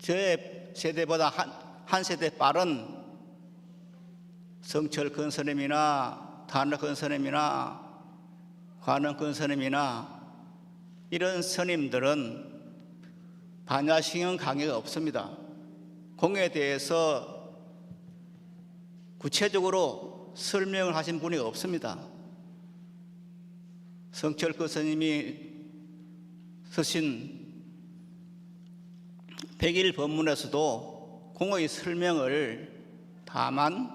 저의 세대보다 한 세대 빠른 성철 근스님이나 단호 근스님이나 관원 근스님이나 이런 스님들은 반야신경 강의가 없습니다. 공에 대해서 구체적으로 설명을 하신 분이 없습니다. 성철 근스님이 쓰신 백일 법문에서도 공의 설명을 다만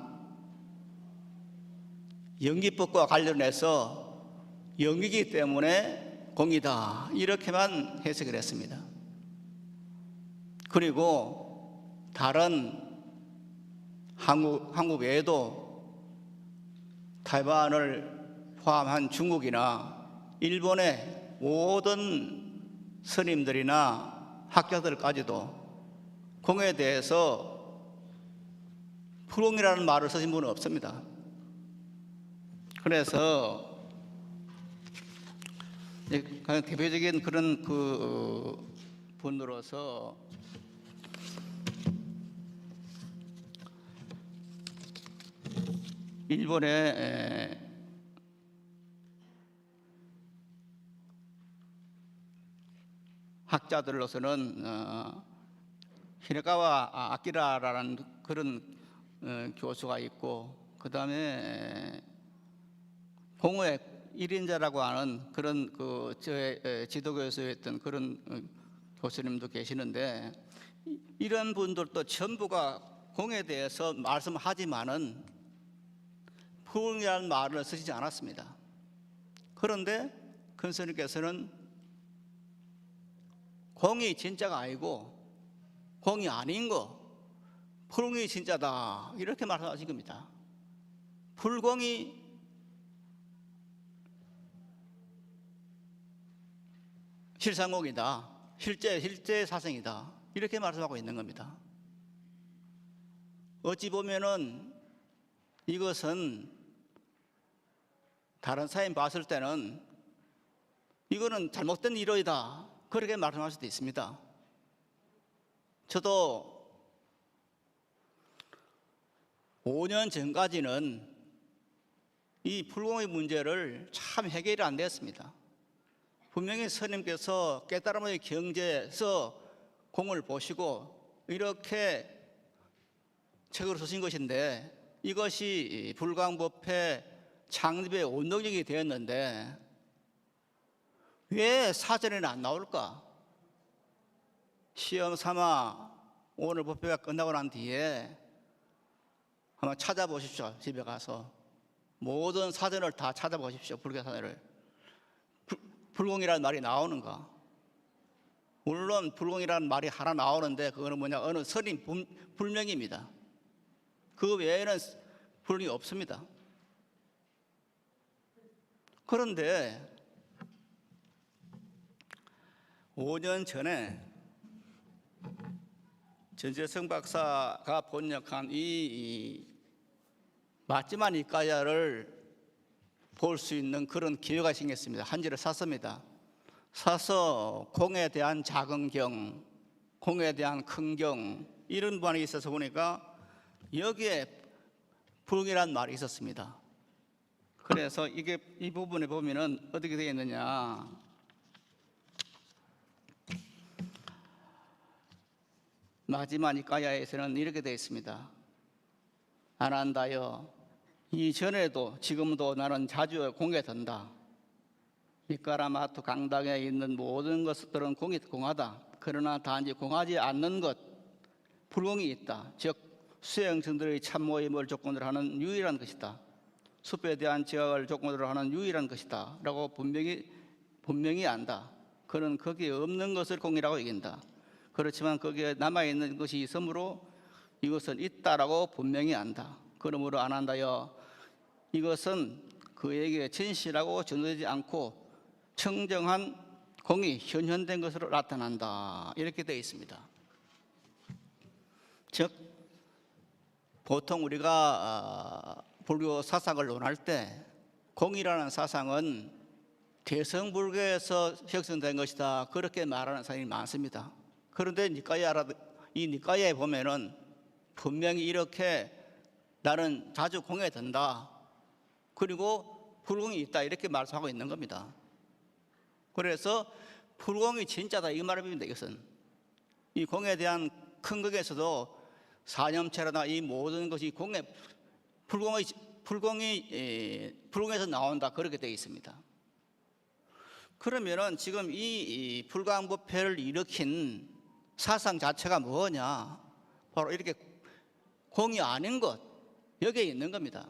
연기법과 관련해서 연기이기 때문에 공이다 이렇게만 해석을 했습니다. 그리고 다른 한국 외에도 타이완을 포함한 중국이나 일본의 모든 스님들이나 학자들까지도 공에 대해서 불공이라는 말을 쓰신 분은 없습니다. 그래서 가장 대표적인 그런 분으로서 일본의 학자들로서는 히데가와 아키라라는 그런 교수가 있고, 그 다음에 공의 1인자라고 하는 그런 저의 지도교수였던 그런 교수님도 계시는데, 이런 분들도 전부가 공에 대해서 말씀하지만은 불공이라는 말을 쓰지 않았습니다. 그런데 근스님께서는 공이 진짜가 아니고 공이 아닌 거, 불공이 진짜다 이렇게 말씀하신 겁니다. 불공이 실상공이다, 실제 사생이다 이렇게 말씀하고 있는 겁니다. 어찌 보면은 이것은 다른 사람이 봤을 때는 이거는 잘못된 이론이다 그렇게 말씀할 수도 있습니다. 저도 5년 전까지는 이 불공의 문제를 참 해결이 안 됐습니다. 분명히 스님께서 깨달음의 경제에서 공을 보시고 이렇게 책으로 쓰신 것인데, 이것이 불광법회 창립의 원동력이 되었는데 왜 사전에는 안 나올까? 시험 삼아 오늘 법회가 끝나고 난 뒤에 한번 찾아보십시오. 집에 가서 모든 사전을 다 찾아보십시오. 불교 사전을. 불공이라는 말이 나오는가? 물론 불공이라는 말이 하나 나오는데 그거는 뭐냐, 어느 스님 불명입니다. 그 외에는 불공이 없습니다. 그런데 5년 전에 전재성 박사가 번역한 이 맞지만 이까야를 볼 수 있는 그런 기회가 생겼습니다. 한 지를 샀습니다. 사서 공에 대한 작은 경, 공에 대한 큰 경 이런 부분이 있어서 보니까 여기에 불공이라는 말이 있었습니다. 그래서 이 부분에 보면은 어떻게 되어 있느냐, 마지막 이까야에서는 이렇게 되어 있습니다. 아난다여, 이전에도 지금도 나는 자주 공에 든다. 미카라마토 강당에 있는 모든 것들은 공하다. 그러나 단지 공하지 않는 것, 불공이 있다. 즉 수행승들의 참모임을 조건으로 하는 유일한 것이다. 숲에 대한 지각을 조건으로 하는 유일한 것이다 라고 분명히 안다. 그는 거기에 없는 것을 공이라고 여긴다. 그렇지만 거기에 남아있는 것이 있으므로 이것은 있다라고 분명히 안다. 그러므로 아난다여, 이것은 그에게 진실하고 전해지지 않고 청정한 공이 현현된 것으로 나타난다 이렇게 되어 있습니다. 즉 보통 우리가 불교 사상을 논할 때 공이라는 사상은 대성불교에서 형성된 것이다 그렇게 말하는 사람이 많습니다. 그런데 니까야라 이 니까에 보면은 분명히 이렇게 나는 자주 공해된다. 그리고 불공이 있다. 이렇게 말씀하고 있는 겁니다. 그래서 불공이 진짜다. 이 말입니다. 이것은. 이 공에 대한 큰 극에서도 사념체라나 이 모든 것이 불공에서 나온다. 그렇게 되어 있습니다. 그러면은 지금 이 불광부패를 일으킨 사상 자체가 뭐냐? 바로 이렇게 공이 아닌 것, 여기에 있는 겁니다.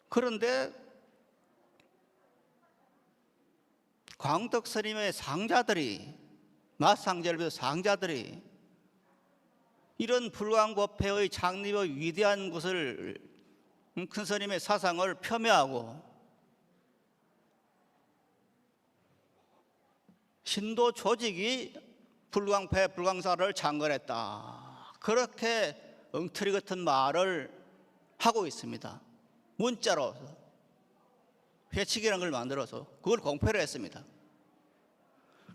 그런데 광덕 스님의 상자들이, 맞상제를 비롯해 상자들이 이런 불광법회의 창립의 위대한 것을, 큰 스님의 사상을 폄훼하고 신도 조직이 불광사를 창건했다. 그렇게 엉터리 같은 말을 하고 있습니다. 문자로 회칙이라는 걸 만들어서 그걸 공표를 했습니다.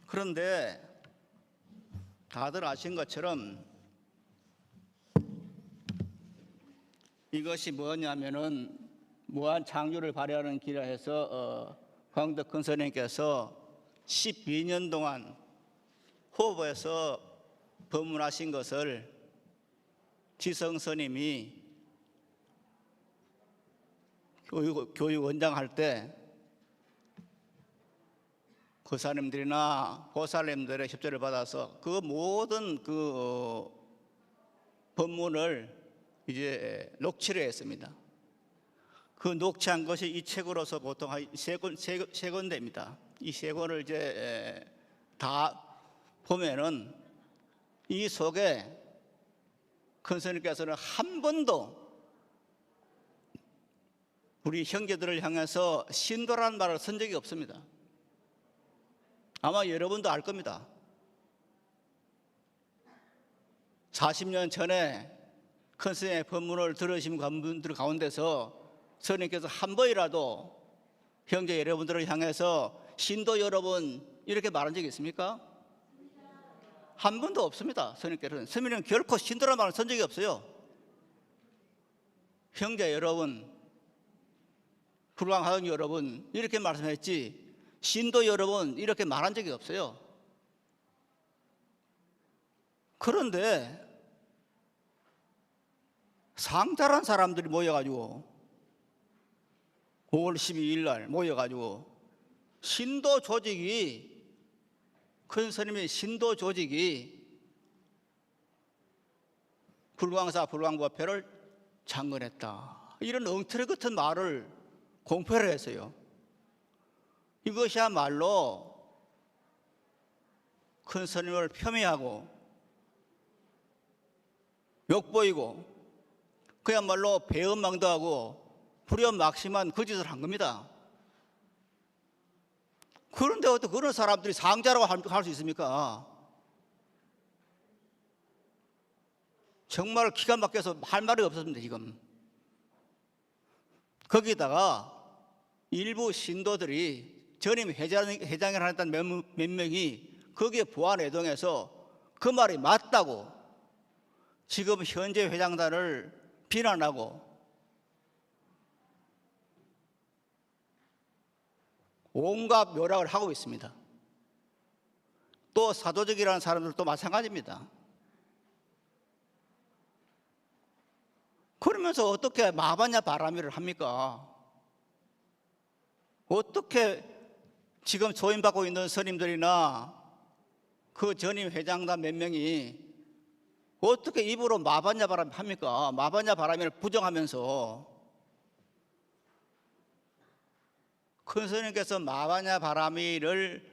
그런데 다들 아신 것처럼 이것이 뭐냐면은 무한 창조를 발휘하는 길이라 해서 광덕 큰 스님께서 12년 동안 호보에서 법문하신 것을 지성 스님이 교육 원장 할 때 그 사람들이나 보살님들의 협조를 받아서 그 모든 그 법문을 이제 녹취를 했습니다. 그 녹취한 것이 이 책으로서 보통 세 권입니다. 이 세 권을 이제 다 보면은 이 속에 큰 스님께서는 한 번도 우리 형제들을 향해서 신도라는 말을 쓴 적이 없습니다. 아마 여러분도 알 겁니다. 40년 전에 큰 스님의 법문을 들으신 분들 가운데서 스님께서 한 번이라도 형제 여러분들을 향해서 신도 여러분 이렇게 말한 적이 있습니까? 한 번도 없습니다. 스님께서는. 스님은 결코 신도라는 말을 쓴 적이 없어요. 형제 여러분, 불광하던 여러분 이렇게 말씀했지 신도 여러분 이렇게 말한 적이 없어요. 그런데 상자란 사람들이 모여가지고 5월 12일 날 모여가지고 신도 조직이, 큰 스님의 신도 조직이 불광사 불광법회를 창건했다. 이런 엉터리 같은 말을 공표를 했어요. 이것이야말로 큰 스님을 폄훼하고 욕보이고 그야말로 배은망덕하고 불연막심한 거짓을 한 겁니다. 그런데 어떻게 그런 사람들이 상자라고 할 수 있습니까? 정말 기가 막혀서 할 말이 없었습니다. 지금 거기다가 일부 신도들이 전임 회장을 하던 몇 명이 거기에 보완회동해서 그 말이 맞다고 지금 현재 회장단을 비난하고 온갖 묘락을 하고 있습니다. 또 사도적이라는 사람들도 마찬가지입니다. 그러면서 어떻게 마바냐 바라미를 합니까? 어떻게 지금 조임받고 있는 스님들이나 그 전임 회장단 몇 명이 어떻게 입으로 마바냐 바람이 합니까? 마바냐 바람을 부정하면서 큰 스님께서 마바냐 바람이를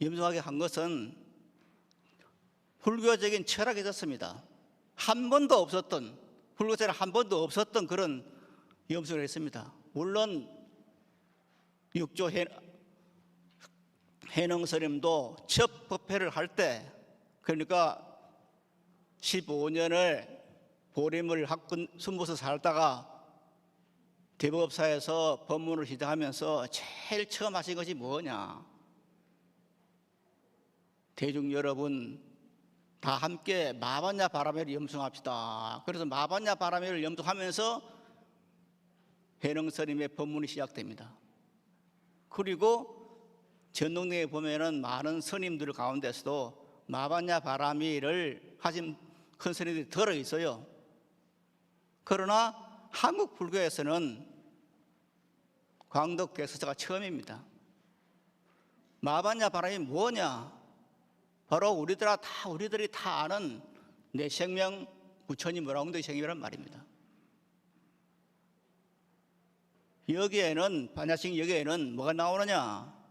염송하게 한 것은 불교적인 철학이 있었습니다. 한 번도 없었던, 불교에는 한 번도 없었던 그런 염송을 했습니다. 물론 육조 해능 스님도 첫 법회를 할 때, 그러니까 15년을 보림을 학군 순부서 살다가 대법사에서 법문을 시작하면서 제일 처음 하신 것이 뭐냐? 대중 여러분, 다 함께 마반야 바라매를 염송합시다. 그래서 마반야 바라매를 염송하면서 회능스님의 법문이 시작됩니다. 그리고 전동대에 보면은 많은 스님들 가운데서도 마반야 바라미를 하신 큰 스님들이 들어 있어요. 그러나 한국 불교에서는 광덕 대서사가 처음입니다. 마반야 바람이 뭐냐? 바로 우리들이 다 아는 내 생명 부처님 모라웅덕의 생명이란 말입니다. 여기에는 반야식 여기에는 뭐가 나오느냐?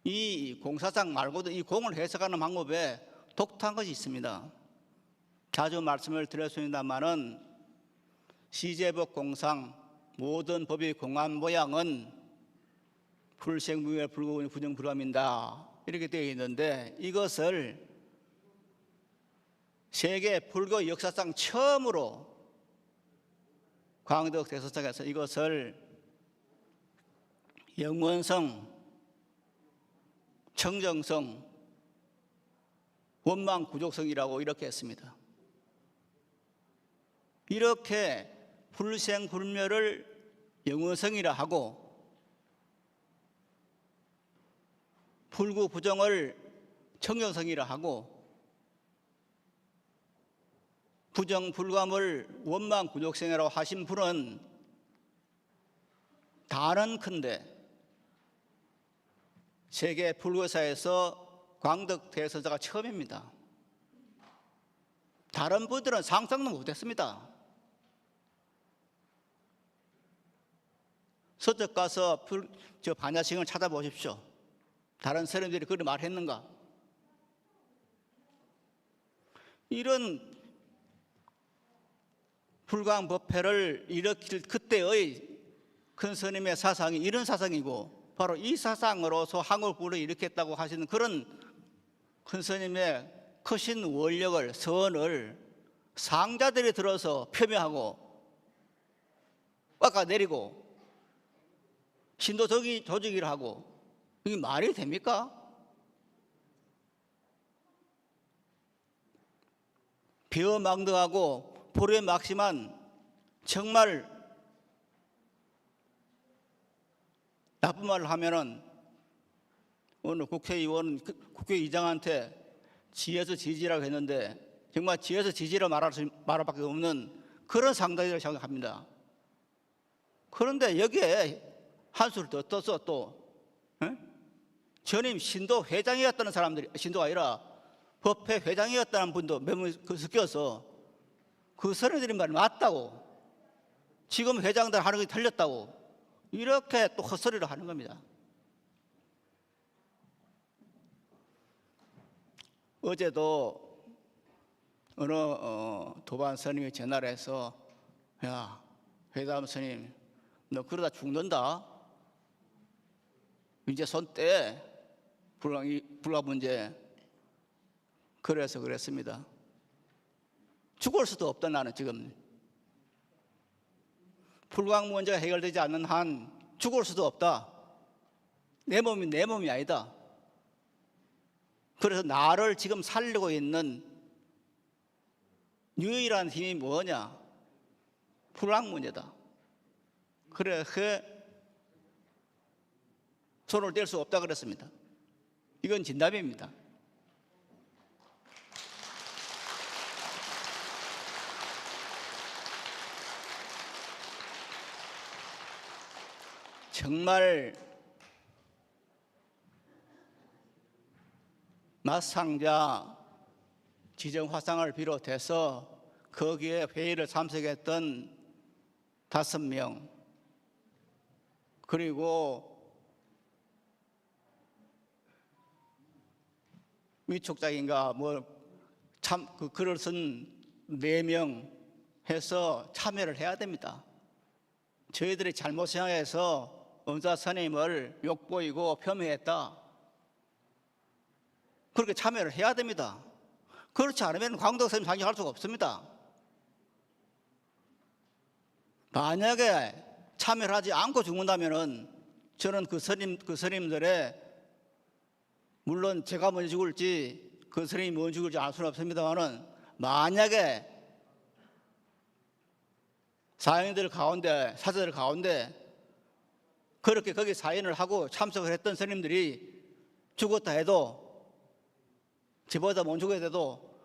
이 공사상 말고도 이 공을 해석하는 방법에 독특한 것이 있습니다. 자주 말씀을 드렸습니다마는 시제법 공상 모든 법의 공안 모양은 불생무별 불구분이 부정불감인다 이렇게 되어 있는데, 이것을 세계 불교 역사상 처음으로 광덕 대서사에서 이것을 영원성, 청정성, 원망구족성이라고 이렇게 했습니다. 이렇게 불생불멸을 영원성이라 하고 불구부정을 청정성이라 하고 부정불감을 원망구족성이라고 하신 분은 다른컨대 세계 불교사에서 광덕 대서사가 처음입니다. 다른 분들은 상상도 못했습니다. 서적 가서 저 반야식을 찾아보십시오. 다른 사람들이 그렇게 말했는가? 이런 불광법회를 일으킬 그때의 큰 스님의 사상이 이런 사상이고, 바로 이 사상으로서 한국 불교를 일으켰다고 하시는 그런 큰 스님의 크신 원력을, 선을 상자들이 들어서 표명하고 깎아내리고 신도 조직이라 하고, 이게 말이 됩니까? 배어망덕하고 불에 막심한 정말 나쁜 말을 하면은 어느 국회의장한테 지에서 지지라고 했는데 정말 지에서 지지라 말할 밖에 없는 그런 상당이라고 생각합니다. 그런데 여기에 한수를 더 떠서 또 전임 신도 회장이었다는 사람들이, 신도가 아니라 법회 회장이었다는 분도 몇 명 섞여서 그 선생님들이 말이 맞다고, 지금 회장들 하는 게 틀렸다고 이렇게 또 헛소리를 하는 겁니다. 어제도 어느 도반 스님이 전화를 해서, 야 회담 스님 너 그러다 죽는다, 이제 손 떼, 불가 문제. 그래서 그랬습니다. 죽을 수도 없다. 나는 지금 불광 문제가 해결되지 않는 한 죽을 수도 없다. 내 몸이 아니다. 그래서 나를 지금 살리고 있는 유일한 힘이 뭐냐? 불광 문제다. 그래서 손을 뗄 수 없다 그랬습니다. 이건 진담입니다. 정말 마상자 지정화상을 비롯해서 거기에 회의를 참석했던 5명, 그리고 위촉자인가 그 글을 쓴 4명 해서 참여를 해야 됩니다. 저희들이 잘못 생각해서 은사 스님을 욕보이고 폄훼했다, 그렇게 참여를 해야 됩니다. 그렇지 않으면 광덕 스님 상징할 수가 없습니다. 만약에 참여를 하지 않고 죽는다면은 저는 그 스님들의, 물론 제가 먼저 죽을지 그 스님이 뭔 죽을지 알 수는 없습니다만은 만약에 사형들 가운데, 사제들 가운데 그렇게 거기 사인을 하고 참석을 했던 스님들이 죽었다 해도, 집보다 못 죽어야 돼도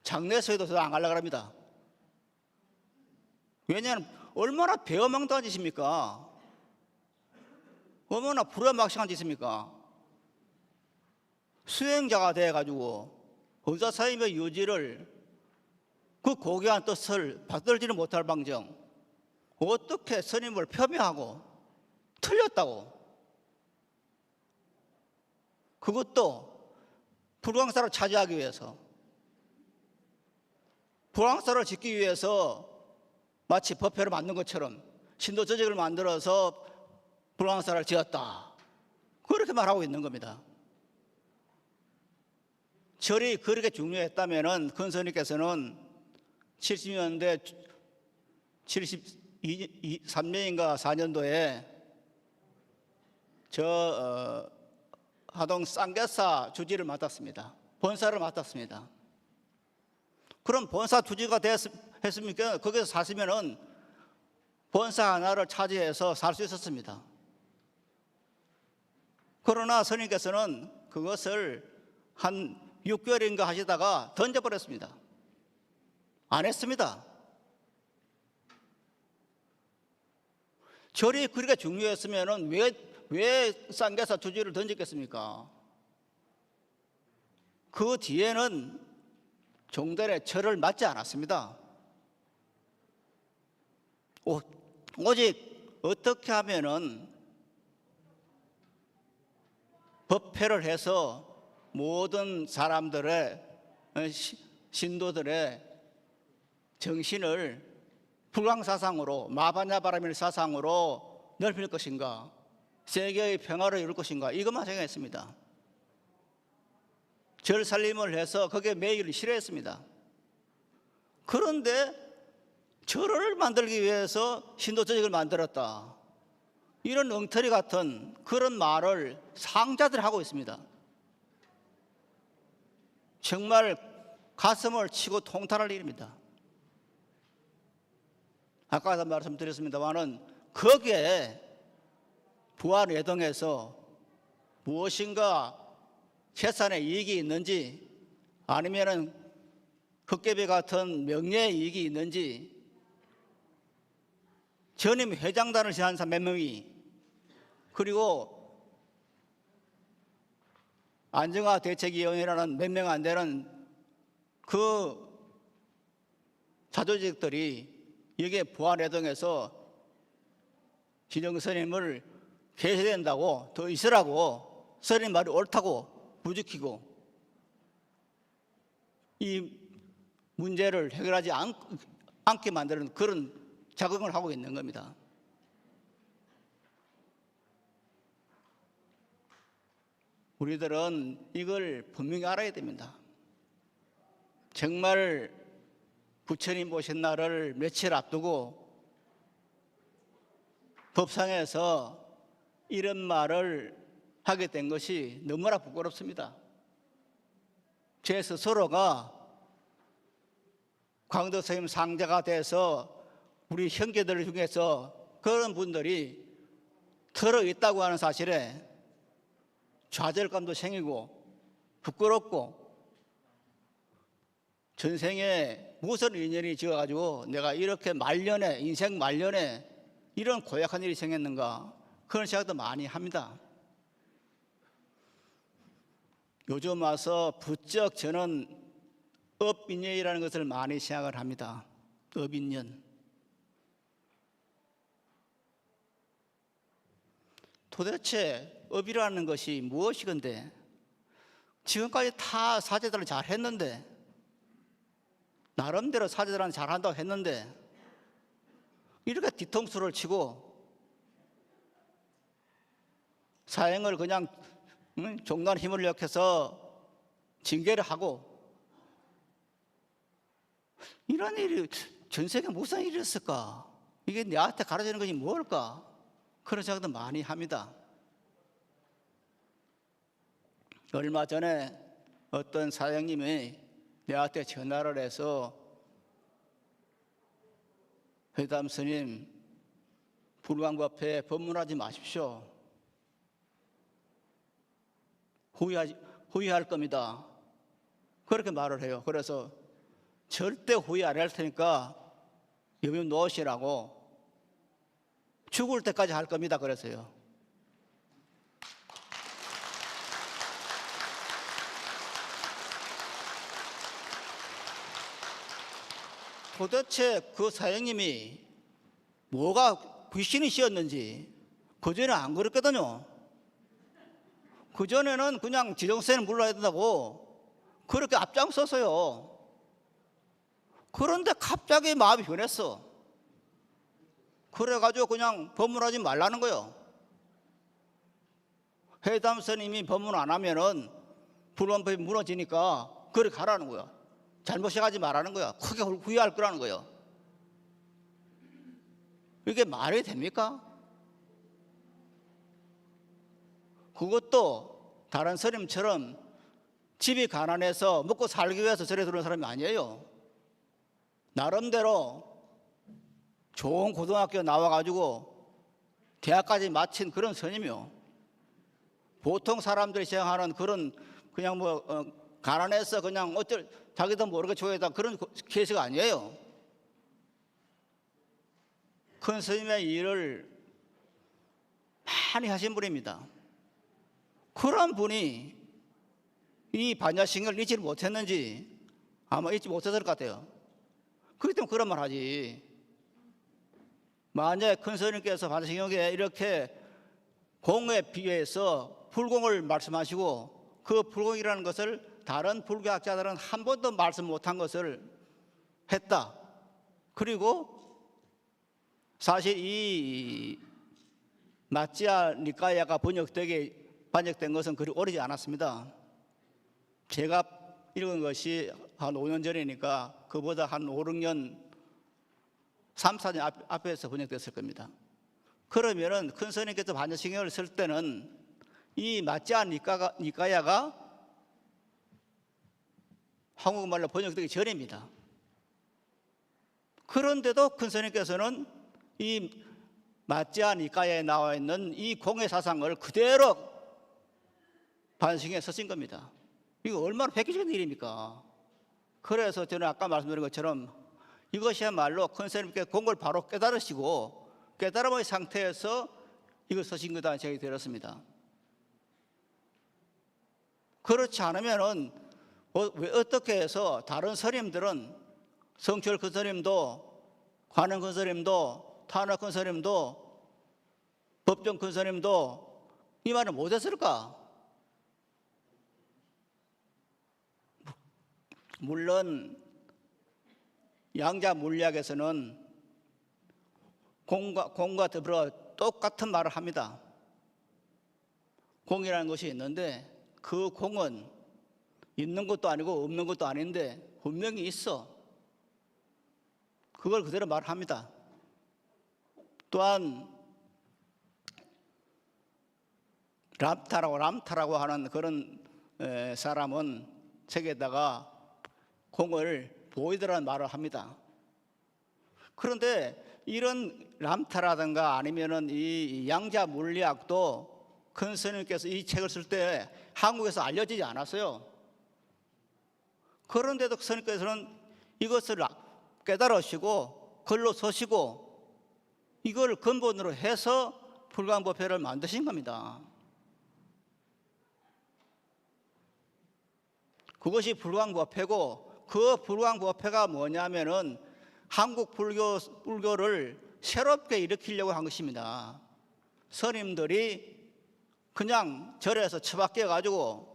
장례소에도 저도 안 가려고 합니다. 왜냐하면 얼마나 배어망당한 짓입니까? 얼마나 불효막심한 짓입니까? 수행자가 돼가지고 의사사임의 유지를, 그 고귀한 뜻을 받들지는 못할 방정 어떻게 스님을 폄훼하고 틀렸다고, 그것도 불광사를 차지하기 위해서, 불광사를 짓기 위해서 마치 법회를 만든 것처럼 신도저직을 만들어서 불광사를 지었다, 그렇게 말하고 있는 겁니다. 절이 그렇게 중요했다면 근스님께서는 70년대 73년인가 4년도에 하동 쌍계사 주지를 맡았습니다. 본사를 맡았습니다. 그럼 본사 주지가 했습니까? 거기서 사시면은 본사 하나를 차지해서 살 수 있었습니다. 그러나 스님께서는 그것을 한 6개월인가 하시다가 던져버렸습니다. 안 했습니다. 절이 그렇게 중요했으면 왜 쌍계사 주지를 던졌겠습니까? 그 뒤에는 종달의 절을 맡지 않았습니다. 오직 어떻게 하면은 법회를 해서 모든 사람들의, 신도들의 정신을 불광사상으로, 마바냐바라밀 사상으로 넓힐 것인가, 세계의 평화를 이룰 것인가, 이것만 생각했습니다. 절 살림을 해서 거기에 매이기를 싫어했습니다. 그런데 절을 만들기 위해서 신도조직을 만들었다, 이런 엉터리 같은 그런 말을 상자들 하고 있습니다. 정말 가슴을 치고 통탄할 일입니다. 아까도 말씀드렸습니다만은 거기에 부활외동에서 무엇인가 재산의 이익이 있는지, 아니면은 흑개비 같은 명예의 이익이 있는지, 전임 회장단을 지한 사람 몇 명이, 그리고 안정화 대책위원회라는 몇 명 안 되는 그 자조직들이 여기에 부활회동에서 진영 스님을 계셔된다고, 더 있으라고, 스님 말이 옳다고 부추기고 이 문제를 해결하지 않게 만드는 그런 작용을 하고 있는 겁니다. 우리들은 이걸 분명히 알아야 됩니다. 정말 부처님 오신 날을 며칠 앞두고 법상에서 이런 말을 하게 된 것이 너무나 부끄럽습니다. 제 스스로가 광덕스님 상자가 돼서 우리 형제들 중에서 그런 분들이 들어있다고 하는 사실에 좌절감도 생기고 부끄럽고, 전생에 무슨 인연이 지어가지고 내가 이렇게 말년에, 인생 말년에 이런 고약한 일이 생겼는가, 그런 생각도 많이 합니다. 요즘 와서 부쩍 저는 업인연이라는 것을 많이 생각을 합니다. 업인연. 도대체 업이라는 것이 무엇이건데, 지금까지 다 사제들은 잘 했는데, 나름대로 사제들은 잘한다고 했는데, 이렇게 뒤통수를 치고 사행을 그냥 종단 힘을 역해서 징계를 하고, 이런 일이 전 세계에 무슨 일이었을까? 이게 내한테 가르치는 것이 뭘까? 그런 생각도 많이 합니다. 얼마 전에 어떤 사장님이 내한테 전화를 해서 회담 스님, 불광법회 법문하지 마십시오. 후회할 겁니다. 그렇게 말을 해요. 그래서 절대 후회 안 할 테니까 여기 놓으시라고, 죽을 때까지 할 겁니다. 그래서요. 도대체 그 사장님이 뭐가 귀신이셨는지 그전에 안 그랬거든요. 그전에는 그냥 지정세는 물러야 된다고 그렇게 앞장섰어요. 그런데 갑자기 마음이 변했어. 그래가지고 그냥 법문하지 말라는 거예요. 회담 스님이 법문 안 하면은 불원법이 무너지니까 그렇게 가라는 거야. 잘못해가지 말라는 거야. 크게 후회할 거라는 거예요. 이게 말이 됩니까? 그것도 다른 스님처럼 집이 가난해서 먹고 살기 위해서 절에 들어온 사람이 아니에요. 나름대로 좋은 고등학교 나와가지고 대학까지 마친 그런 스님이요. 보통 사람들이 생각하는 그런 그냥 가난해서 그냥 어쩔 자기도 모르게 조회다 그런 케이스가 아니에요. 큰 스님의 일을 많이 하신 분입니다. 그런 분이 이 반야신경을 잊지를 못했는지 아마 잊지 못했을 것 같아요. 그렇기 때문에 그런 말 하지. 만약에 큰 스님께서 반야신경에 이렇게 공에 비해서 불공을 말씀하시고 그 불공이라는 것을 다른 불교학자들은 한 번도 말씀 못한 것을 했다. 그리고 사실 이 마찌아 니까야가 번역된 것은 그리 오래지 않았습니다. 제가 읽은 것이 한 5년 전이니까 그보다 한 5, 6년, 3, 4년 앞에서 번역됐을 겁니다. 그러면은 큰 스님께서 반야신경을 쓸 때는 이 마찌아 니까야가 한국말로 번역되기 전입니다. 그런데도 큰 스님께서는 이 마찌아 니까야에 나와 있는 이 공의 사상을 그대로 반야신경에 쓰신 겁니다. 이거 얼마나 획기적인 일입니까? 그래서 저는 아까 말씀드린 것처럼 이것이야말로 큰 스님께 공을 바로 깨달으시고 깨달음의 상태에서 이걸 쓰신 거다 생각이 들었습니다. 그렇지 않으면은 왜 어떻게 해서 다른 스님들은 성철 큰 스님도 관원 큰 스님도 탄화 큰 스님도 법정 큰 스님도 이 말을 못했을까? 물론 양자 물리학에서는 공과 더불어 똑같은 말을 합니다. 공이라는 것이 있는데 그 공은 있는 것도 아니고 없는 것도 아닌데 분명히 있어. 그걸 그대로 말합니다. 또한 람타라고 하는 그런 사람은 책에다가 공을 보이더라는 말을 합니다. 그런데 이런 람타라든가 아니면은 이 양자 물리학도 큰 스님께서 이 책을 쓸 때 한국에서 알려지지 않았어요. 그런데도 스님께서는 이것을 깨달으시고 글로 서시고 이걸 근본으로 해서 불광법회를 만드신 겁니다. 그것이 불광법회고 그 불광법회가 뭐냐면은 한국 불교를 새롭게 일으키려고 한 것입니다. 스님들이 그냥 절에서 처박혀 가지고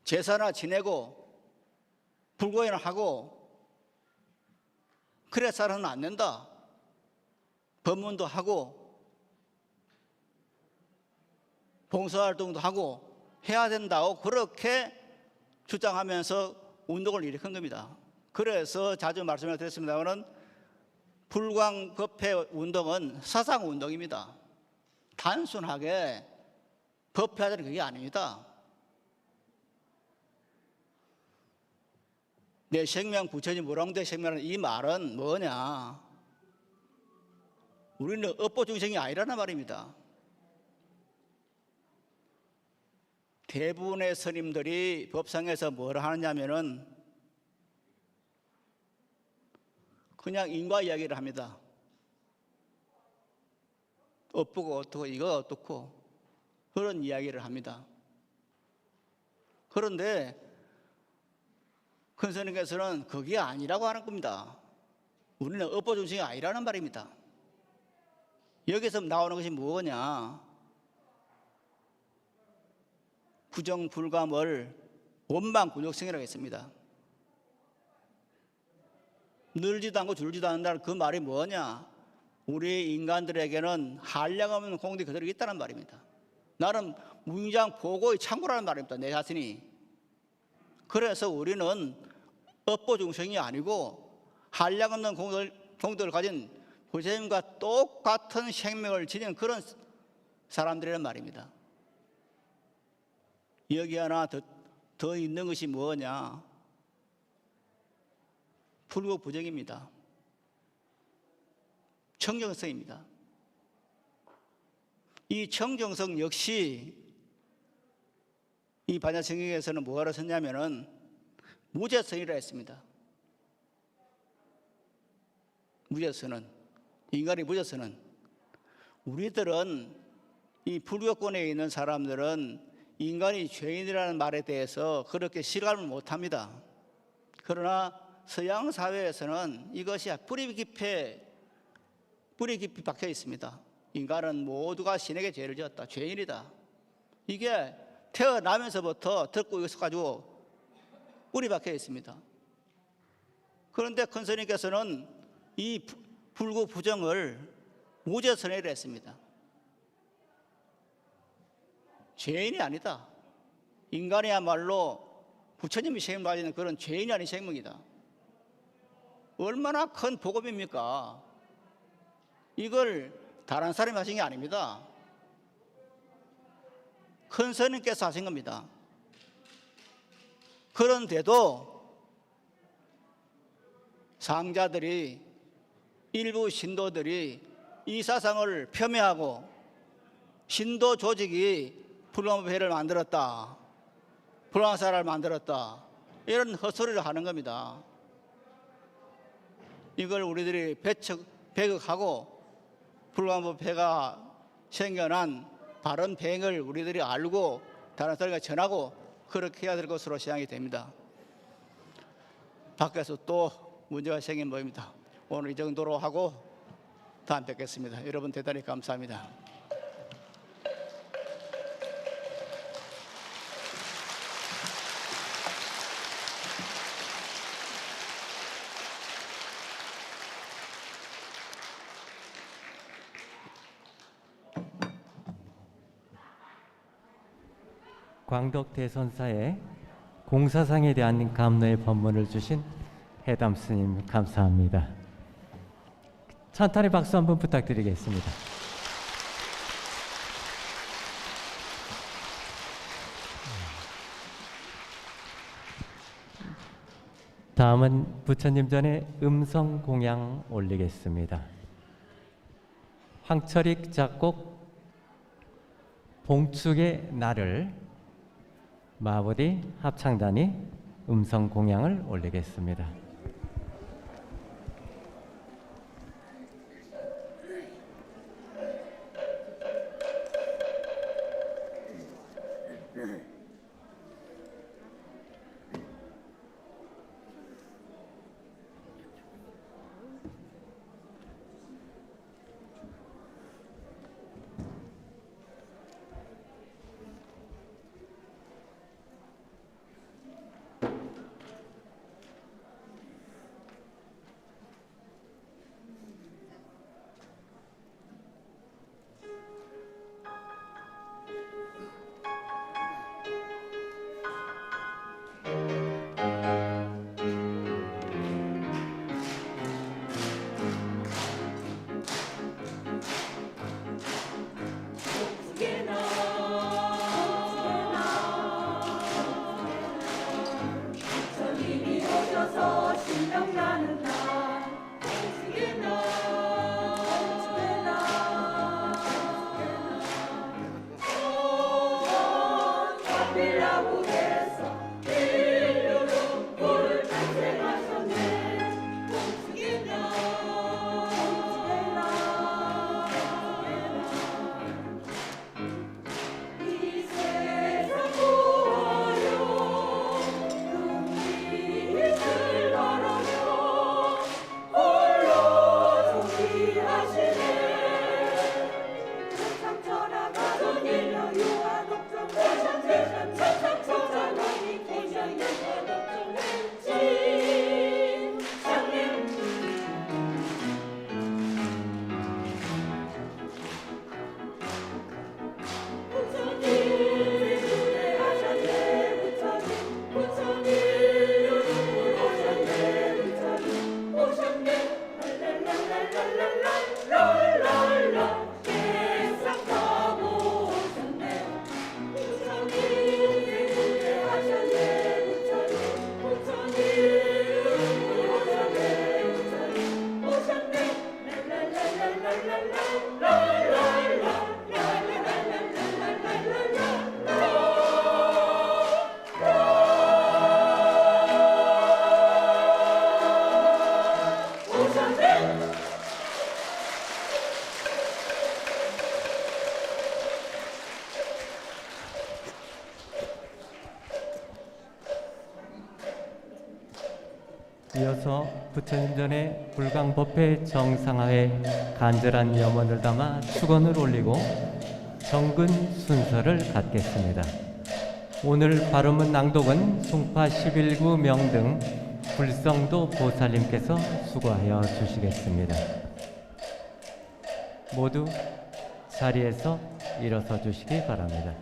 제사나 지내고 불고회나 하고 그래서는 안 된다. 법문도 하고 봉사활동도 하고 해야 된다고 그렇게 주장하면서 운동을 일으킨 겁니다. 그래서 자주 말씀을 드렸습니다만 불광법회 운동은 사상운동입니다. 단순하게 법회하자는 그게 아닙니다. 내 생명 부처님 무량대 생명이라는 이 말은 뭐냐? 우리는 업보중생이 아니라는 말입니다. 대부분의 스님들이 법상에서 뭘 하느냐면은 그냥 인과 이야기를 합니다. 어쁘고 어떻고 이거 어떻고 그런 이야기를 합니다. 그런데 큰 스님께서는 그게 아니라고 하는 겁니다. 우리는 업보중생이 아니라는 말입니다. 여기서 나오는 것이 뭐냐? 부정불감을 원망군욕성이라고 했습니다. 늘지도 않고 줄지도 않는다는 그 말이 뭐냐? 우리 인간들에게는 한량없는 공덕이 그대로 있다는 말입니다. 나는 무인장 보고의 창고라는 말입니다. 내 자신이. 그래서 우리는 업보중생이 아니고 한량없는 공덕을 가진 부처님과 똑같은 생명을 지닌 그런 사람들이란 말입니다. 여기 하나 더 있는 것이 뭐냐? 불구부정입니다. 청정성입니다. 이 청정성 역시 이 반야성경에서는 뭐라고 썼냐면은 무죄성이라 했습니다. 무죄성은, 인간의 무죄성은, 우리들은 이 불교권에 있는 사람들은 인간이 죄인이라는 말에 대해서 그렇게 실감을 못합니다. 그러나 서양 사회에서는 이것이 뿌리 깊이 박혀 있습니다. 인간은 모두가 신에게 죄를 지었다, 죄인이다. 이게 태어나면서부터 듣고 있어가지고 뿌리 박혀 있습니다. 그런데 큰 스님께서는 이 불구부정을 무죄선이라 했습니다. 죄인이 아니다. 인간이야말로 부처님이 생명 가지는 그런 죄인이 아닌 생명이다. 얼마나 큰 복음입니까? 이걸 다른 사람이 하신 게 아닙니다. 큰 스님께서 하신 겁니다. 그런데도 상자들이, 일부 신도들이 이 사상을 폄훼하고 신도 조직이 불광법회를 만들었다, 불광사를 만들었다, 이런 헛소리를 하는 겁니다. 이걸 우리들이 배격하고 불광법회가 생겨난 바른 배행을 우리들이 알고 다른 사람에게 전하고 그렇게 해야 될 것으로 생각이 됩니다. 밖에서 또 문제가 생긴 모입니다. 오늘 이 정도로 하고 다음 뵙겠습니다. 여러분 대단히 감사합니다. 광덕대선사의 공사상에 대한 감로의 법문을 주신 해담 스님 감사합니다. 찬탄의 박수 한번 부탁드리겠습니다. 다음은 부처님 전에 음성 공양 올리겠습니다. 황철익 작곡 봉축의 날을 마보디 합창단이 음성 공양을 올리겠습니다. 이어서 부처님 전에 불광법회 정상화에 간절한 염원을 담아 축원을 올리고 정근 순서를 갖겠습니다. 오늘 발음은 낭독은 송파 11구 명등 불성도 보살님께서 수고하여 주시겠습니다. 모두 자리에서 일어서 주시기 바랍니다.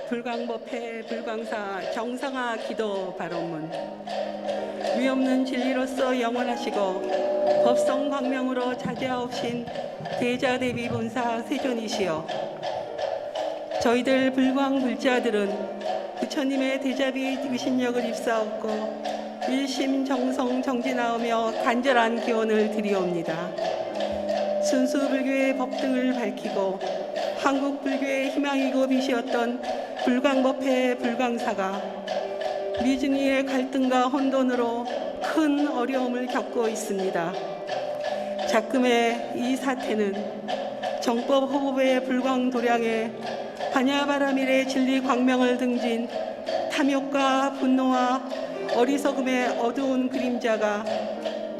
불광법회 불광사 정상화 기도 발언문. 위없는 진리로서 영원하시고 법성 광명으로 자제하옵신 대자대비 본사 세존이시여, 저희들 불광불자들은 부처님의 대자비 위신력을 입사하고 일심 정성 정진하오며 간절한 기원을 드리옵니다. 순수 불교의 법등을 밝히고 한국 불교의 희망이고 빛이었던 불광법회 불광사가 미중이의 갈등과 혼돈으로 큰 어려움을 겪고 있습니다. 작금의 이 사태는 정법 호법의 불광도량에 반야바라밀의 진리 광명을 등진 탐욕과 분노와 어리석음의 어두운 그림자가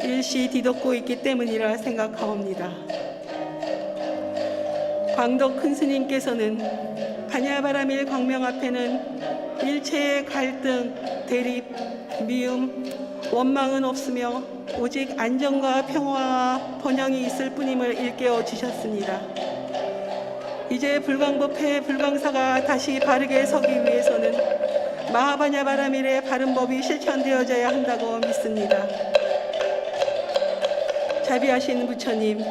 일시 뒤덮고 있기 때문이라 생각하옵니다. 광덕 큰 스님께서는 반야바라밀 광명 앞에는 일체의 갈등, 대립, 미움, 원망은 없으며 오직 안정과 평화와 번영이 있을 뿐임을 일깨워 주셨습니다. 이제 불광법회 불광사가 다시 바르게 서기 위해서는 마하반야바라밀의 바른 법이 실천되어져야 한다고 믿습니다. 자비하신 부처님,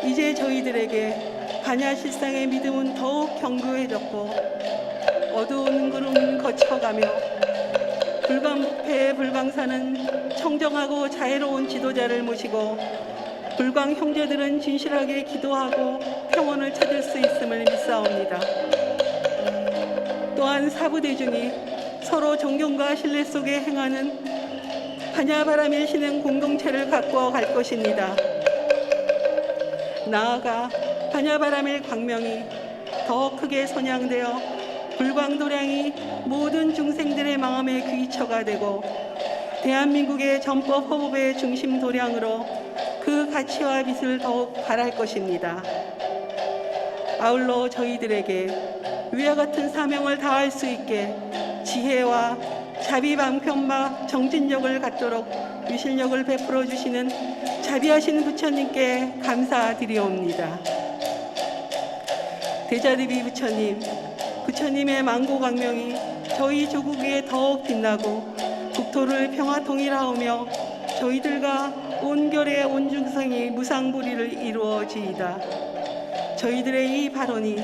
이제 저희들에게 반야실상의 믿음은 더욱 견고해졌고 어두운 구름은 거쳐가며 불광법회 불광사는 청정하고 자애로운 지도자를 모시고 불광 형제들은 진실하게 기도하고 평온을 찾을 수 있음을 믿사옵니다. 또한 사부대중이 서로 존경과 신뢰 속에 행하는 반야바라밀 신행 공동체를 가꾸어 갈 것입니다. 나아가 반야바라밀 광명이 더 크게 선양되어 불광도량이 모든 중생들의 마음의 귀처가 되고 대한민국의 전법 호법의 중심 도량으로 그 가치와 빛을 더욱 발할 것입니다. 아울러 저희들에게 위와 같은 사명을 다할 수 있게 지혜와 자비방편과 정진력을 갖도록 유실력을 베풀어 주시는 자비하신 부처님께 감사드리옵니다. 대자대비 부처님, 부처님의 만고광명이 저희 조국에 더욱 빛나고 국토를 평화통일하오며 저희들과 온결의 온중생이 무상불위를 이루어지이다. 저희들의 이 발언이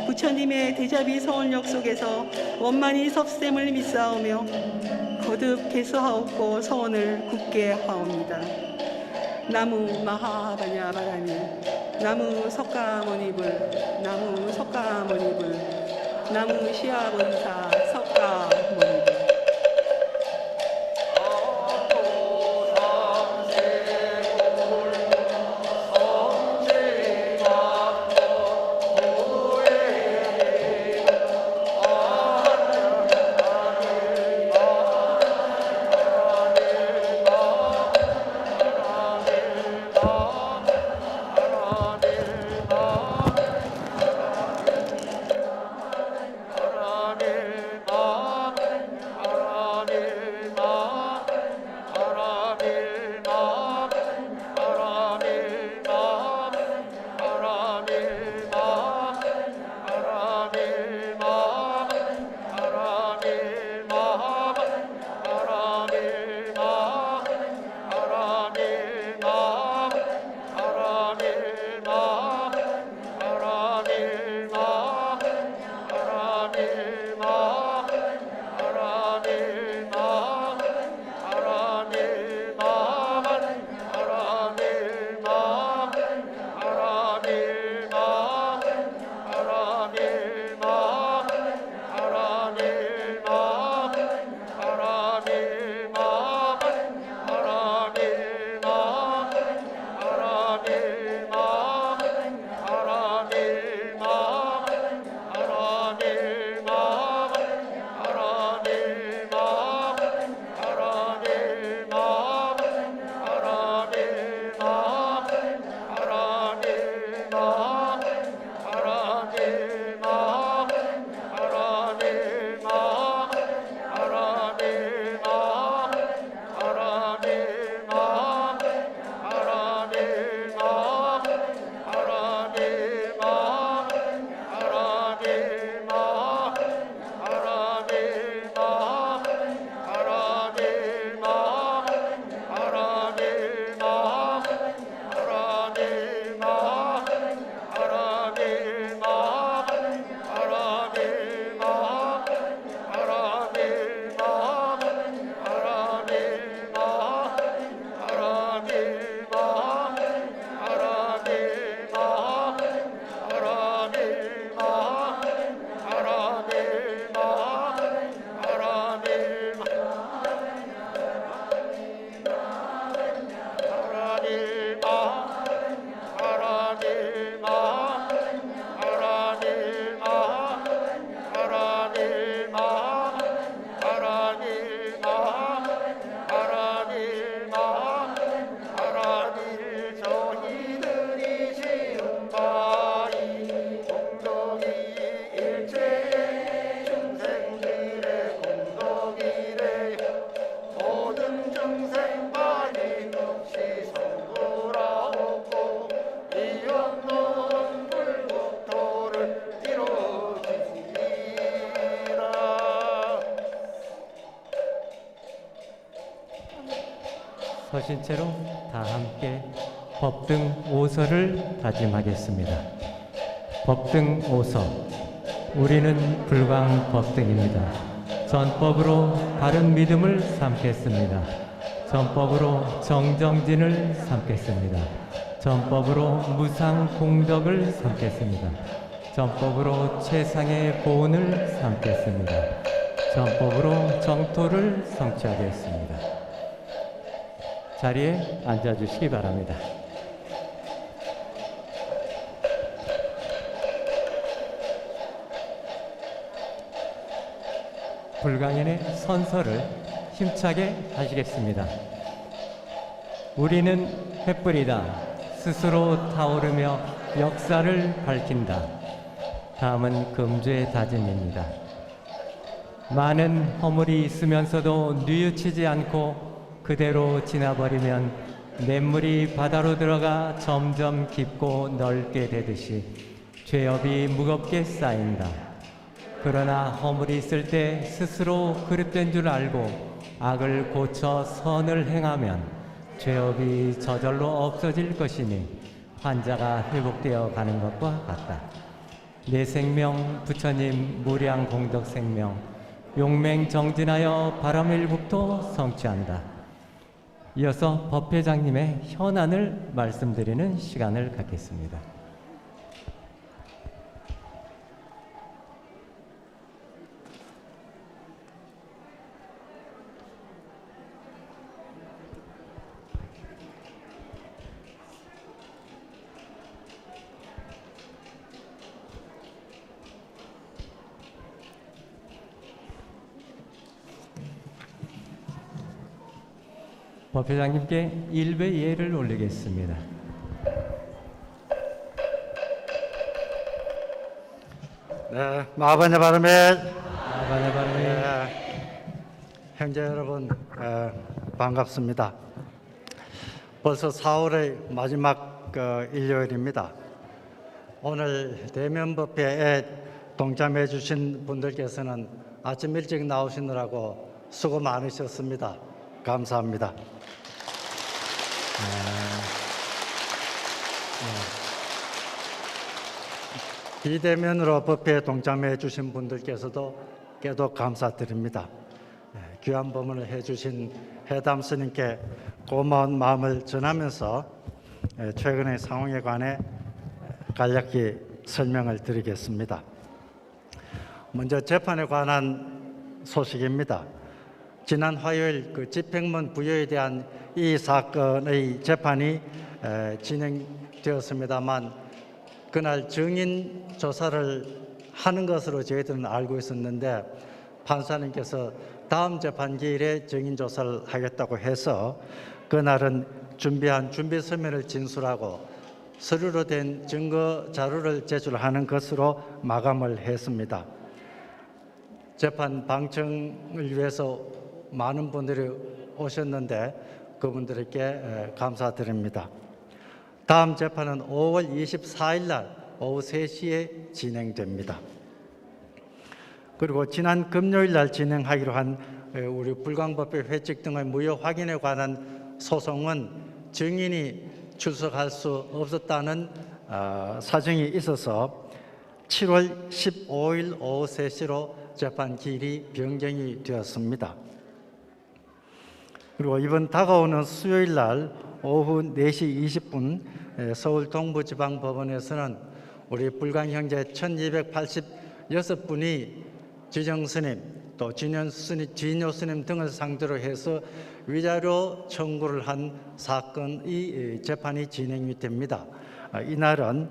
부처님의 대자비 서원력 속에서 원만히 섭셈을 믿사오며 거듭 개수하옵고 서원을 굳게 하옵니다. 나무 마하반야바라밀, 나무 석가모니불, 나무 석가모니불, 나무 시아본사 석가모니 서신 채로 다 함께 법등 오서를 다짐하겠습니다. 법등 오서. 우리는 불광 법등입니다. 전법으로 바른 믿음을 삼겠습니다. 전법으로 정정진을 삼겠습니다. 전법으로 무상 공덕을 삼겠습니다. 전법으로 최상의 보온을 삼겠습니다. 전법으로 정토를 성취하겠습니다. 자리에 앉아주시기 바랍니다. 불광인의 선서를 힘차게 하시겠습니다. 우리는 횃불이다. 스스로 타오르며 역사를 밝힌다. 다음은 금주의 다짐입니다. 많은 허물이 있으면서도 뉘우치지 않고 그대로 지나버리면 냇물이 바다로 들어가 점점 깊고 넓게 되듯이 죄업이 무겁게 쌓인다. 그러나 허물이 있을 때 스스로 그릇된 줄 알고 악을 고쳐 선을 행하면 죄업이 저절로 없어질 것이니 환자가 회복되어 가는 것과 같다. 내 생명 부처님 무량 공덕 생명 용맹 정진하여 바람일국토 성취한다. 이어서 법회장님의 현안을 말씀드리는 시간을 갖겠습니다. 법회장님께 일배 예를 올리겠습니다. 네, 마하바냐 바르멜. 아바네 바르멜. 형제 여러분, 반갑습니다. 벌써 4월의 마지막 일요일입니다. 오늘 대면법회에 동참해 주신 분들께서는 아침 일찍 나오시느라고 수고 많으셨습니다. 감사합니다. 비대면으로 법회에 동참해 주신 분들께서도 깨도 감사드립니다. 귀한 법문을 해주신 해담 스님께 고마운 마음을 전하면서 최근의 상황에 관해 간략히 설명을 드리겠습니다. 먼저 재판에 관한 소식입니다. 지난 화요일 그 집행문 부여에 대한 이 사건의 재판이 진행되었습니다만 그날 증인 조사를 하는 것으로 저희들은 알고 있었는데 판사님께서 다음 재판기일에 증인 조사를 하겠다고 해서 그날은 준비한 준비 서면을 진술하고 서류로 된 증거 자료를 제출하는 것으로 마감을 했습니다. 재판 방청을 위해서 많은 분들이 오셨는데 그분들에게 감사드립니다. 다음 재판은 5월 24일 날 오후 3시에 진행됩니다. 그리고 지난 금요일 날 진행하기로 한 우리 불광법회 회칙 등의 무효 확인에 관한 소송은 증인이 출석할 수 없었다는 사정이 있어서 7월 15일 오후 3시로 재판 기일이 변경이 되었습니다. 그리고 이번 다가오는 수요일 날 오후 4시 20분 서울 동부지방법원에서는 우리 불광 형제 1286분이 지정스님 또 진효 스님 등을 상대로 해서 위자료 청구를 한 사건이 재판이 진행이 됩니다. 이날은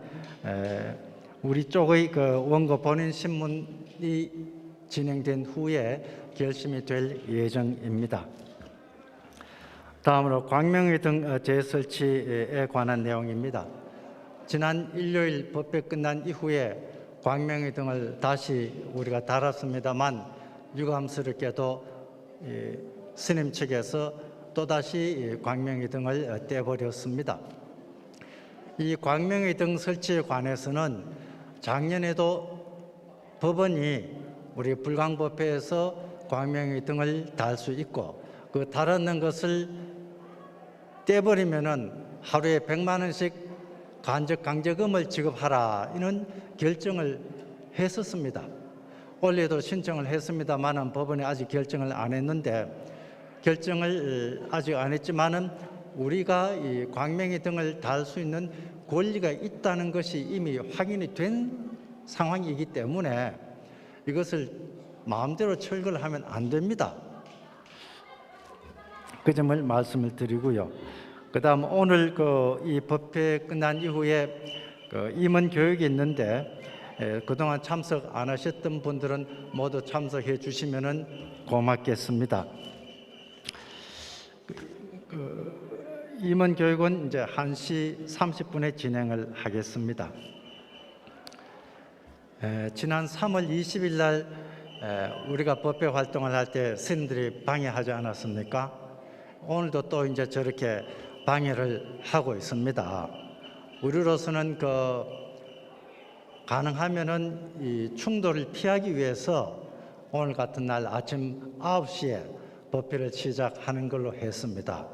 우리 쪽의 그 원고 본인 신문이 진행된 후에 결심이 될 예정입니다. 다음으로 광명의 등 재설치에 관한 내용입니다. 지난 일요일 법회 끝난 이후에 광명의 등을 다시 우리가 달았습니다만 유감스럽게도 스님 측에서 또다시 광명의 등을 떼버렸습니다. 이 광명의 등 설치에 관해서는 작년에도 법원이 우리 불광법회에서 광명의 등을 달 수 있고 그 달았는 것을 떼버리면은 하루에 100만 원씩 강제금을 지급하라 이런 결정을 했었습니다. 원래도 신청을 했습니다만은 법원이 아직 결정을 안 했는데 결정을 아직 안 했지만은 우리가 이 광명의 등을 달 수 있는 권리가 있다는 것이 이미 확인이 된 상황이기 때문에 이것을 마음대로 철거를 하면 안 됩니다. 그 점을 말씀을 드리고요. 그다음 오늘 이 법회 끝난 이후에 임원 교육이 있는데 그동안 참석 안 하셨던 분들은 모두 참석해 주시면은 고맙겠습니다. 임원 교육은 이제 1시 30분에 진행을 하겠습니다. 지난 3월 20일 날 우리가 법회 활동을 할 때 스님들이 방해하지 않았습니까? 오늘도 또 이제 저렇게 방해를 하고 있습니다. 우리로서는 가능하면은 이 충돌을 피하기 위해서 오늘 같은 날 아침 9시에 법회를 시작하는 걸로 했습니다.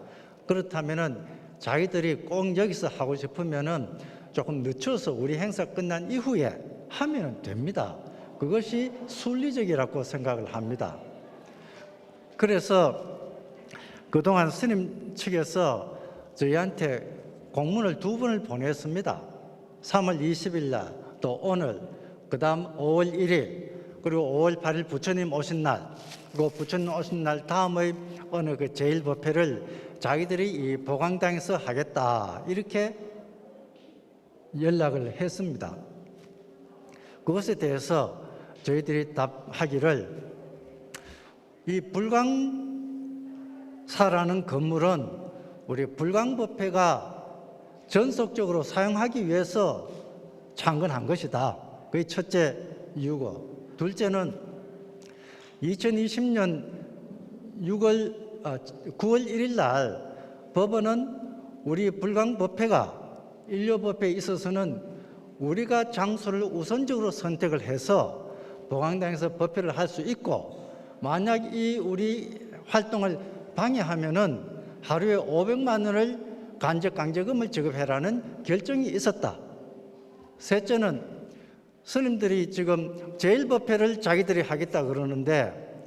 그렇다면은 자기들이 꼭 여기서 하고 싶으면은 조금 늦춰서 우리 행사 끝난 이후에 하면 됩니다. 그것이 순리적이라고 생각을 합니다. 그래서 그동안 스님 측에서 저희한테 공문을 2번을 보냈습니다. 3월 20일 날, 또 오늘, 그 다음 5월 1일, 그리고 5월 8일 부처님 오신 날, 그리고 부처님 오신 날 다음의 어느 그 제1법회를 자기들이 이 보광당에서 하겠다 이렇게 연락을 했습니다. 그것에 대해서 저희들이 답하기를 이 불광 사라는 건물은 우리 불광법회가 전속적으로 사용하기 위해서 창건한 것이다. 그게 첫째 이유고, 둘째는 2020년 9월 1일 날 법원은 우리 불광법회가 인료법회에 있어서는 우리가 장소를 우선적으로 선택을 해서 보강당에서 법회를 할 수 있고, 만약 이 우리 활동을 방해하면은 하루에 500만 원을 간접 강제금을 지급해라는 결정이 있었다. 셋째는 스님들이 지금 제1법회를 자기들이 하겠다 그러는데,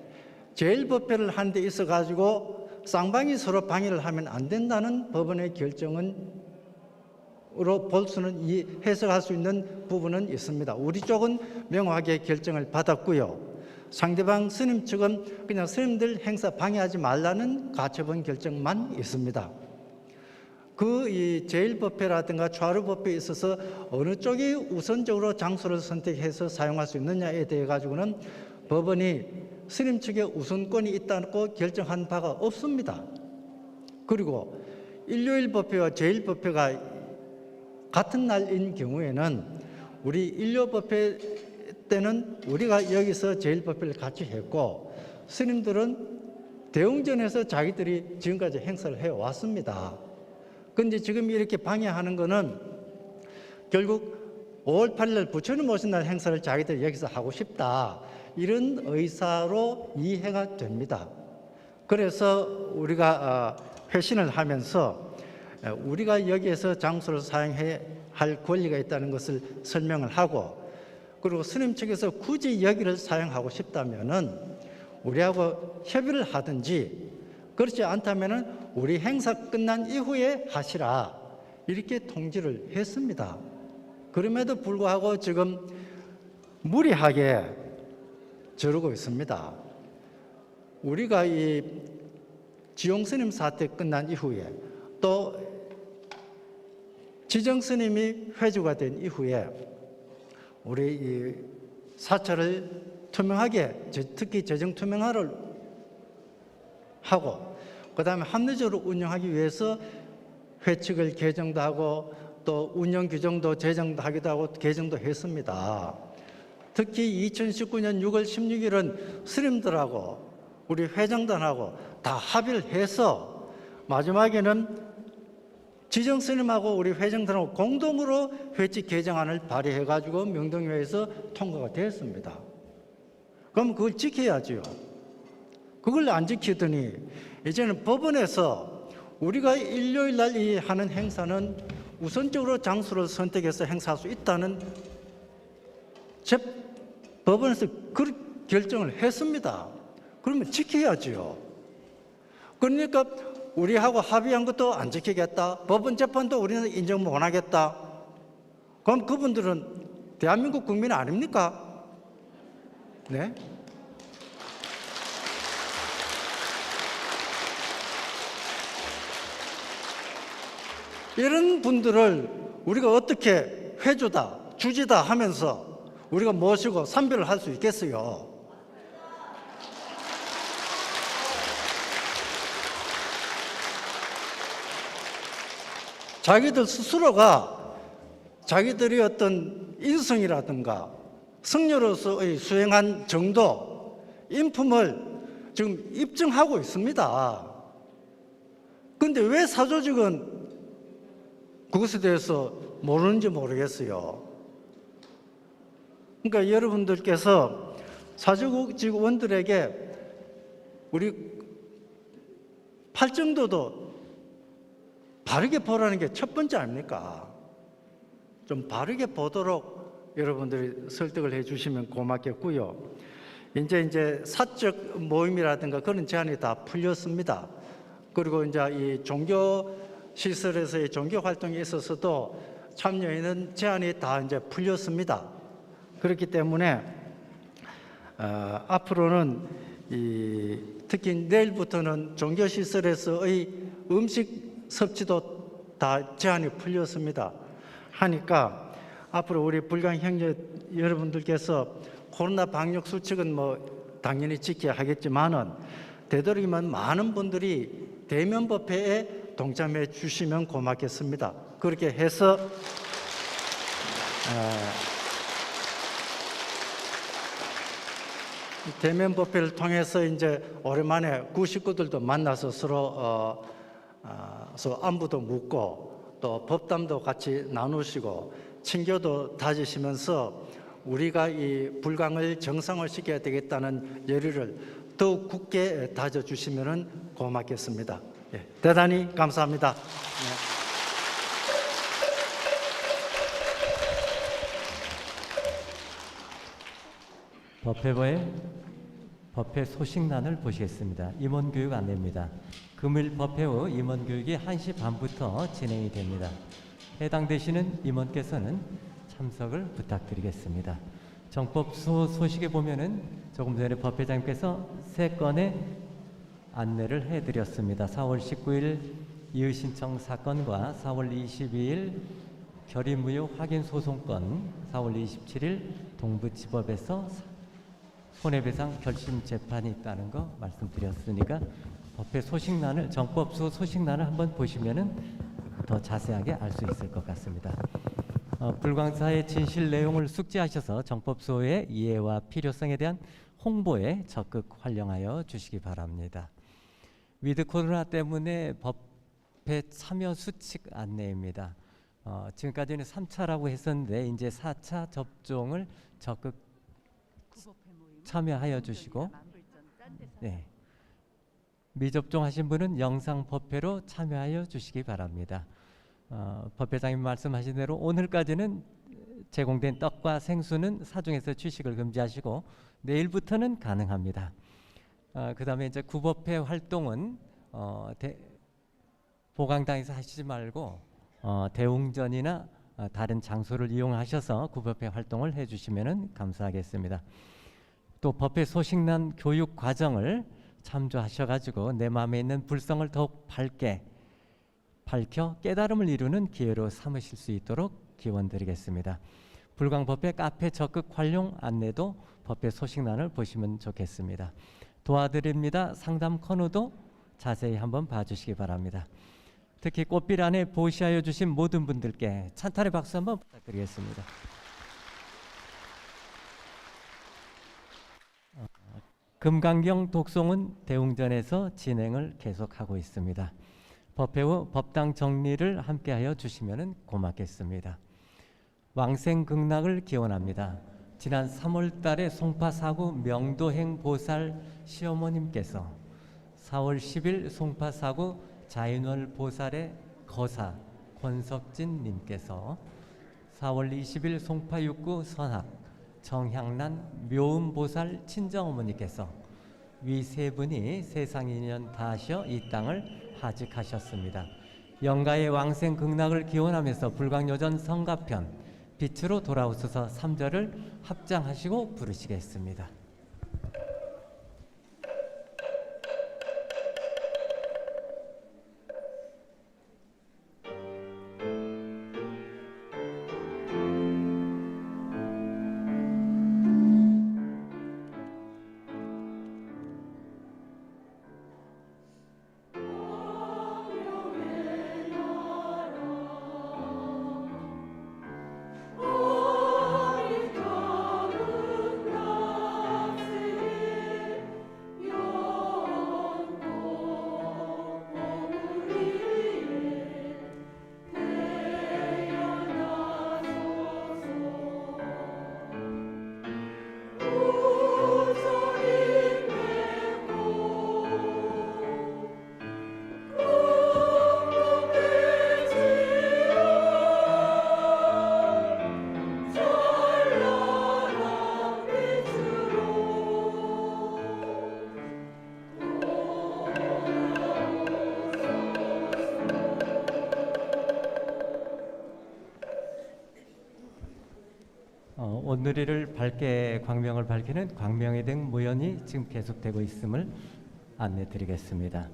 제1법회를 하는 데 있어 가지고 쌍방이 서로 방해를 하면 안 된다는 법원의 결정은 으로 볼 수는 해석할 수 있는 부분은 있습니다. 우리 쪽은 명확하게 결정을 받았고요. 상대방 스님 측은 그냥 스님들 행사 방해하지 말라는 가처분 결정만 있습니다. 그 이 제1법회라든가 좌루법회에 있어서 어느 쪽이 우선적으로 장소를 선택해서 사용할 수 있느냐에 대해 가지고는 법원이 스님 측의 우선권이 있다고 결정한 바가 없습니다. 그리고 일요일 법회와 제1법회가 같은 날인 경우에는 우리 일요법회 때는 우리가 여기서 제1법회를 같이 했고, 스님들은 대웅전에서 자기들이 지금까지 행사를 해왔습니다. 그런데 지금 이렇게 방해하는 것은 결국 5월 8일 날 부처님 오신 날 행사를 자기들이 여기서 하고 싶다, 이런 의사로 이해가 됩니다. 그래서 우리가 회신을 하면서 우리가 여기에서 장소를 사용해야 할 권리가 있다는 것을 설명을 하고, 그리고 스님 측에서 굳이 여기를 사용하고 싶다면은 우리하고 협의를 하든지, 그렇지 않다면은 우리 행사 끝난 이후에 하시라, 이렇게 통지를 했습니다. 그럼에도 불구하고 지금 무리하게 저러고 있습니다. 우리가 이 지용 스님 사태 끝난 이후에 또 지정 스님이 회주가 된 이후에 우리 이 사찰을 투명하게, 특히 재정 투명화를 하고, 그다음에 합리적으로 운영하기 위해서 회칙을 개정도 하고 또 운영 규정도 제정도 하기도 하고 개정도 했습니다. 특히 2019년 6월 16일은 스님들하고 우리 회장단하고 다 합의를 해서 마지막에는 지정 스님하고 우리 회장단하고 공동으로 회칙 개정안을 발의해가지고 명동회에서 통과가 됐습니다. 그럼 그걸 지켜야죠. 그걸 안 지키더니 이제는 법원에서 우리가 일요일 날 이 하는 행사는 우선적으로 장소를 선택해서 행사할 수 있다는 법원에서 그 결정을 했습니다. 그러면 지켜야죠. 그러니까 우리하고 합의한 것도 안 지키겠다, 법원 재판도 우리는 인정 못 하겠다. 그럼 그분들은 대한민국 국민 아닙니까? 네? 이런 분들을 우리가 어떻게 회주다, 주지다 하면서 우리가 모시고 선별을 할 수 있겠어요? 자기들 스스로가 자기들이 어떤 인성이라든가 승려로서의 수행한 정도, 인품을 지금 입증하고 있습니다. 그런데 왜 사조직은 그것에 대해서 모르는지 모르겠어요. 그러니까 여러분들께서 사조직원들에게 우리 팔정도도 바르게 보라는 게 첫 번째 아닙니까? 좀 바르게 보도록 여러분들이 설득을 해 주시면 고맙겠고요. 이제 사적 모임이라든가 그런 제한이 다 풀렸습니다. 그리고 이제 이 종교 시설에서의 종교 활동에 있어서도 참여에는 제한이 다 이제 풀렸습니다. 그렇기 때문에 앞으로는 특히 내일부터는 종교 시설에서의 음식 섭취도 다 제한이 풀렸습니다. 하니까 앞으로 우리 불광 형제 여러분들께서 코로나 방역 수칙은 뭐 당연히 지켜야 하겠지만은 되도록이면 많은 분들이 대면법회에 동참해 주시면 고맙겠습니다. 그렇게 해서 대면법회를 통해서 이제 오랜만에 구식구들도 만나서 서로 안부도 묻고 또 법담도 같이 나누시고 친교도 다지시면서 우리가 이 불광을 정상화시켜야 되겠다는 열의를 더욱 굳게 다져주시면 고맙겠습니다. 예, 대단히 감사합니다. 법회부의 법회 소식란을 보시겠습니다. 임원교육 안내입니다. 금일 법회 후 임원교육이 1시 반부터 진행이 됩니다. 해당되시는 임원께서는 참석을 부탁드리겠습니다. 정법소 소식에 보면은 조금 전에 법회장님께서 3건의 안내를 해드렸습니다. 4월 19일 이의신청 사건과 4월 22일 결의무효 확인소송건, 4월 27일 동부지법에서 손해배상 결심 재판이 있다는 거 말씀드렸으니까 법회 소식란을, 정법소 소식란을 한번 보시면은 더 자세하게 알 수 있을 것 같습니다. 불광사의 진실 내용을 숙지하셔서 정법소의 이해와 필요성에 대한 홍보에 적극 활용하여 주시기 바랍니다. 위드 코로나 때문에 법회 참여 수칙 안내입니다. 지금까지는 3차라고 했었는데 이제 4차 접종을 적극 참여하여 주시고, 네, 미접종하신 분은 영상 법회로 참여하여 주시기 바랍니다. 법회장님 말씀하신 대로 오늘까지는 제공된 떡과 생수는 사중에서 취식을 금지하시고 내일부터는 가능합니다. 그 다음에 이제 구법회 활동은 보강당에서 하시지 말고 대웅전이나 다른 장소를 이용하셔서 구법회 활동을 해주시면 감사하겠습니다. 또 법회 소식란 교육 과정을 참조하셔가지고 내 마음에 있는 불성을 더욱 밝혀 깨달음을 이루는 기회로 삼으실 수 있도록 기원드리겠습니다. 불광법회 카페 적극 활용 안내도 법회 소식란을 보시면 좋겠습니다. 도와드립니다. 상담 코너도 자세히 한번 봐주시기 바랍니다. 특히 꽃필 안에 보시하여 주신 모든 분들께 찬탄의 박수 한번 부탁드리겠습니다. 금강경 독송은 대웅전에서 진행을 계속하고 있습니다. 법회 후 법당 정리를 함께하여 주시면 고맙겠습니다. 왕생극락을 기원합니다. 지난 3월 달에 송파사구 명도행 보살 시어머님께서 4월 10일 송파사구 자인월 보살의 거사 권석진 님께서 4월 20일 송파육구 선학 정향란 묘음보살 친정어머니께서 위 세 분이 세상 인연 다하셔 이 땅을 하직하셨습니다. 영가의 왕생 극락을 기원하면서 불광요전 성가편 빛으로 돌아오소서 3절을 합장하시고 부르시겠습니다. 오늘을 밝게 광명을 밝히는 광명의 등 모연이 지금 계속되고 있음을 안내드리겠습니다.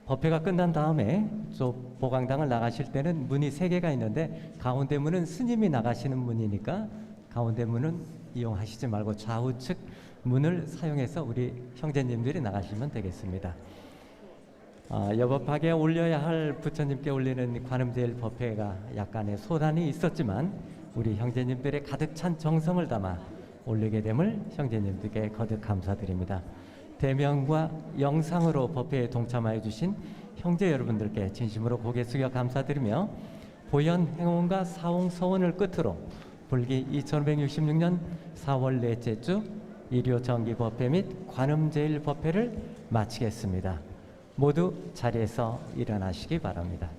법회가 끝난 다음에 또 보강당을 나가실 때는 문이 3개가 있는데 가운데 문은 스님이 나가시는 문이니까 가운데 문은 이용하시지 말고 좌우측 문을 사용해서 우리 형제님들이 나가시면 되겠습니다. 여법하게 올려야 할 부처님께 올리는 관음제일 법회가 약간의 소란이 있었지만 우리 형제님들의 가득 찬 정성을 담아 올리게 됨을 형제님들께 거듭 감사드립니다. 대면과 영상으로 법회에 동참하여 주신 형제 여러분들께 진심으로 고개 숙여 감사드리며 보현 행원과 사홍 서원을 끝으로 불기 2566년 4월 넷째 주 일요 정기 법회 및 관음제일 법회를 마치겠습니다. 모두 자리에서 일어나시기 바랍니다.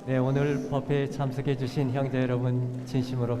네, 오늘 법회에 참석해 주신 형제 여러분 진심으로